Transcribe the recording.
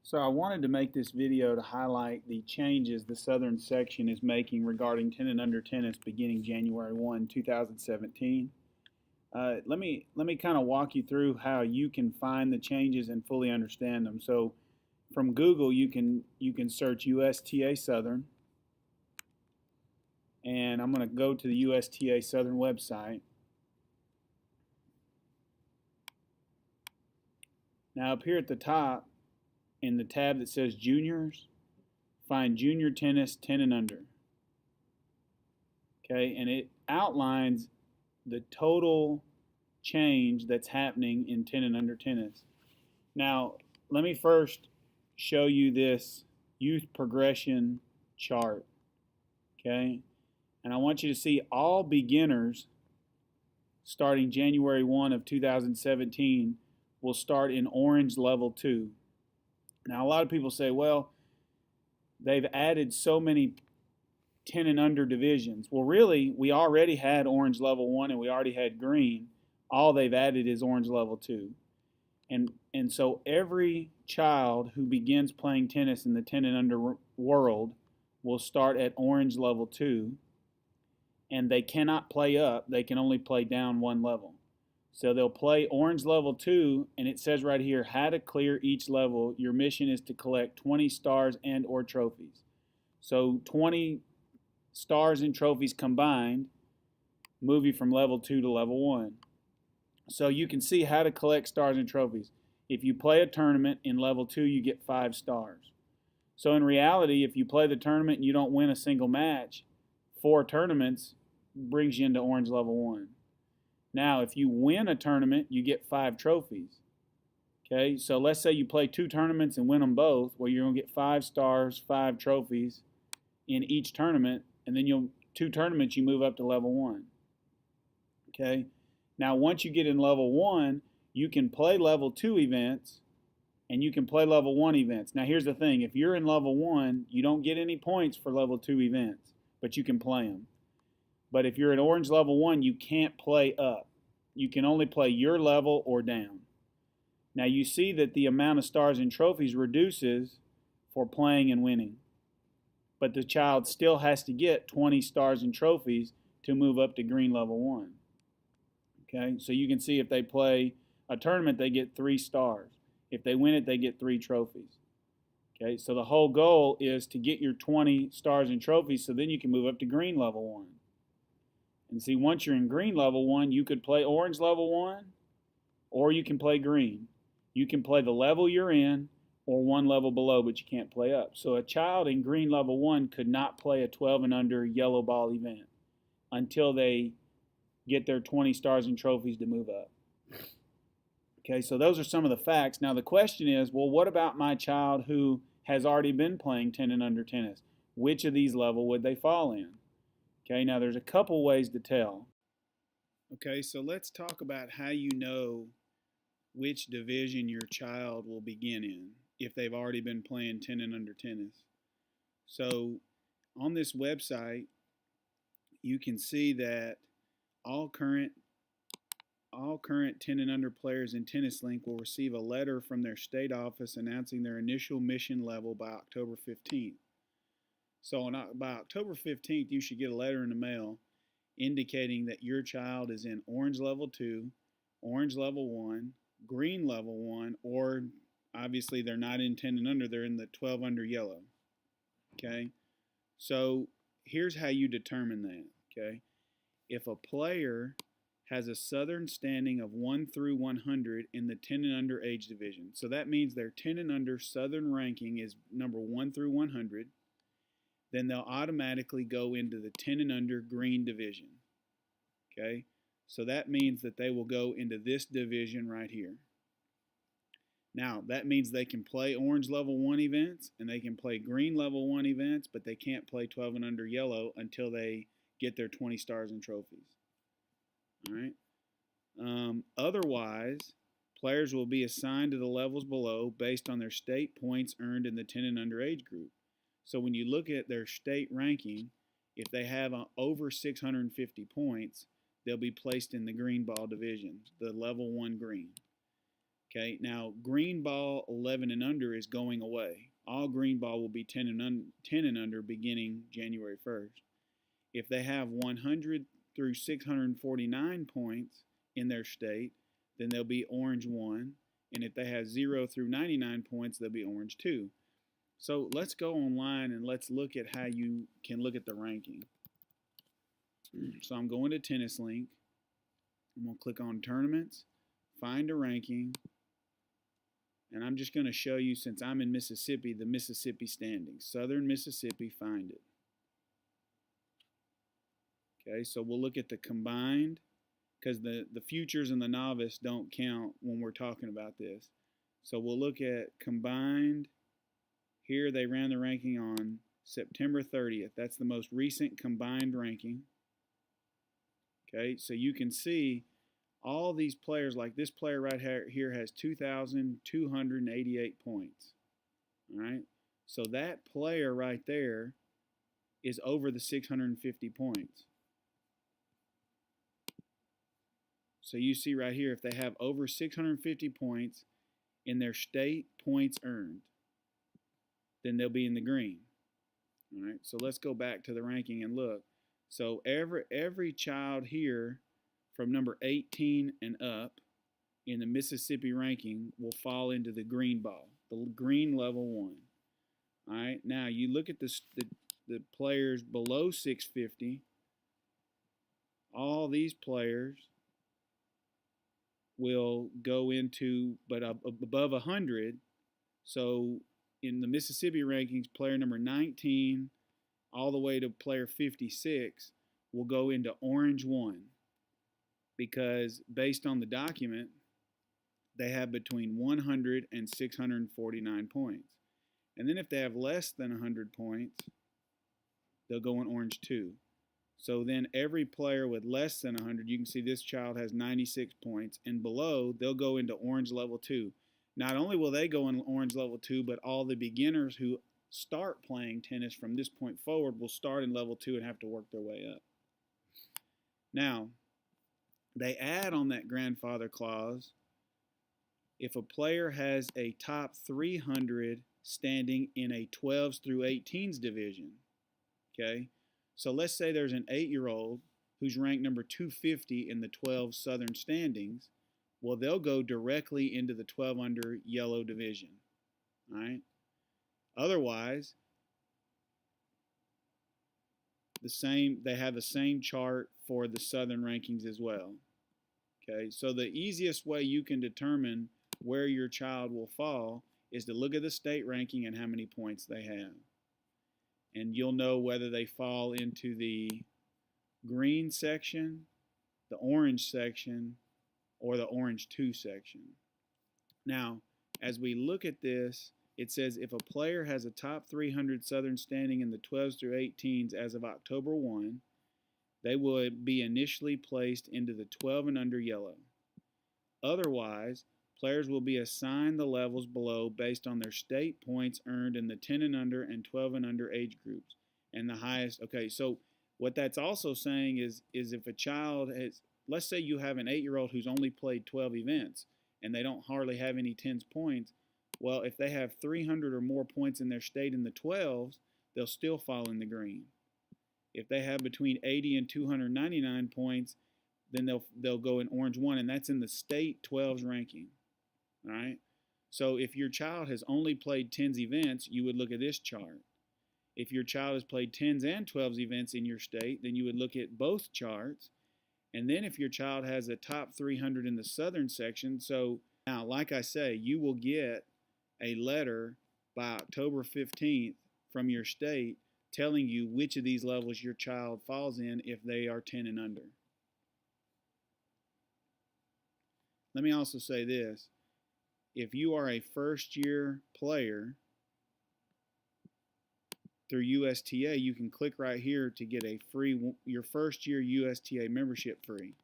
So I wanted to make this video to highlight the changes the Southern Section is making regarding 10 and under tennis beginning January 1, 2017. Let me kind of walk you through how you can find the changes and fully understand them. So from Google you can search USTA Southern, and I'm going to go to the USTA Southern website. Now up here at the top, in the tab that says Juniors, find Junior Tennis 10 and under. Okay, and it outlines the total change that's happening in 10 and under tennis. Now, let me first show you this youth progression chart. Okay, and I want you to see all beginners starting January 1 of 2017 will start in orange level 2. Now, a lot of people say, well, they've added so many 10 and under divisions. Well, really, we already had orange level 1 and we already had green. All they've added is orange level 2. And so every child who begins playing tennis in the 10 and under world will start at orange level 2, and they cannot play up. They can only play down one level. So they'll play orange level 2, and it says right here, how to clear each level. Your mission is to collect 20 stars and or trophies. So 20 stars and trophies combined move you from level 2 to level 1. So you can see how to collect stars and trophies. If you play a tournament in level 2, you get 5 stars. So in reality, if you play the tournament and you don't win a single match, 4 tournaments brings you into orange level 1. Now, if you win a tournament, you get 5 trophies. Okay, so let's say you play 2 tournaments and win them both. Well, you're going to get 5 stars, 5 trophies in each tournament, and then 2 tournaments you move up to level 1. Okay, now once you get in level 1, you can play level 2 events and you can play level 1 events. Now, here's the thing: if you're in level 1, you don't get any points for level 2 events, but you can play them. But if you're at orange level 1, you can't play up. You can only play your level or down. Now you see that the amount of stars and trophies reduces for playing and winning. But the child still has to get 20 stars and trophies to move up to green level 1. Okay, so you can see if they play a tournament, they get 3 stars. If they win it, they get 3 trophies. Okay, so the whole goal is to get your 20 stars and trophies so then you can move up to green level 1. And see, once you're in green level 1, you could play orange level 1, or you can play green. You can play the level you're in or one level below, but you can't play up. So a child in green level 1 could not play a 12 and under yellow ball event until they get their 20 stars and trophies to move up. Okay, so those are some of the facts. Now the question is, well, what about my child who has already been playing 10 and under tennis? Which of these levels would they fall in? Okay, now there's a couple ways to tell. Okay, so let's talk about how you know which division your child will begin in if they've already been playing 10 and under tennis. So on this website, you can see that all current 10 and under players in Tennis Link will receive a letter from their state office announcing their initial mission level by October 15th. So by October 15th, you should get a letter in the mail indicating that your child is in orange level 2, orange level 1, green level 1, or obviously they're not in 10 and under, they're in the 12 under yellow. Okay, so here's how you determine that. Okay, if a player has a Southern standing of 1 through 100 in the 10 and under age division, so that means their 10 and under Southern ranking is number 1 through 100, then they'll automatically go into the 10 and under green division. Okay, so that means that they will go into this division right here. Now, that means they can play orange level 1 events and they can play green level 1 events, but they can't play 12 and under yellow until they get their 20 stars and trophies. All right. Otherwise, players will be assigned to the levels below based on their state points earned in the 10 and under age group. So when you look at their state ranking, if they have over 650 points, they'll be placed in the green ball division, the level 1 green. Okay, now green ball 11 and under is going away. All green ball will be 10 and under beginning January 1st. If they have 100 through 649 points in their state, then they'll be orange 1. And if they have 0 through 99 points, they'll be orange 2. So let's go online and let's look at how you can look at the ranking. So I'm going to Tennis Link. I'm going to click on Tournaments, find a ranking, and I'm just going to show you, since I'm in Mississippi, the Mississippi standings. Southern Mississippi, find it. Okay, so we'll look at the combined, because the futures and the novice don't count when we're talking about this. So we'll look at combined. Here they ran the ranking on September 30th. That's the most recent combined ranking. Okay, so you can see all these players, like this player right here has 2,288 points. All right, so that player right there is over the 650 points. So you see right here, if they have over 650 points in their state points earned, then they'll be in the green. All right, so let's go back to the ranking and look. So every child here from number 18 and up in the Mississippi ranking will fall into the green ball, the green level 1. All right, now you look at the players below 650. All these players will go into, but above 100. So in the Mississippi rankings, player number 19 all the way to player 56 will go into orange 1, because based on the document, they have between 100 and 649 points. And then if they have less than 100 points, they'll go in orange 2. So then every player with less than 100, you can see this child has 96 points, and below, they'll go into orange level 2. Not only will they go in orange level 2, but all the beginners who start playing tennis from this point forward will start in level 2 and have to work their way up. Now, they add on that grandfather clause, if a player has a top 300 standing in a 12s through 18s division, okay? So let's say there's an 8-year-old who's ranked number 250 in the 12 Southern standings. Well, they'll go directly into the 12 under yellow division, all right? Otherwise, they have the same chart for the Southern rankings as well. Okay, so the easiest way you can determine where your child will fall is to look at the state ranking and how many points they have. And you'll know whether they fall into the green section, the orange section, or the orange 2 section. Now, as we look at this, it says if a player has a top 300 Southern standing in the 12s through 18s as of October 1, they would be initially placed into the 12 and under yellow. Otherwise, players will be assigned the levels below based on their state points earned in the 10 and under and 12 and under age groups. And the highest, okay, so what that's also saying is if a child has, let's say you have an 8-year-old who's only played 12 events and they don't hardly have any 10s points, well, if they have 300 or more points in their state in the 12s, they'll still fall in the green. If they have between 80 and 299 points, then they'll go in orange 1, and that's in the state 12s ranking. All right? So if your child has only played 10s events, you would look at this chart. If your child has played 10s and 12s events in your state, then you would look at both charts. And then if your child has a top 300 in the Southern section, so now, like I say, you will get a letter by October 15th from your state telling you which of these levels your child falls in if they are 10 and under. Let me also say this. If you are a first-year player through USTA, you can click right here to get a free, your first year USTA membership free.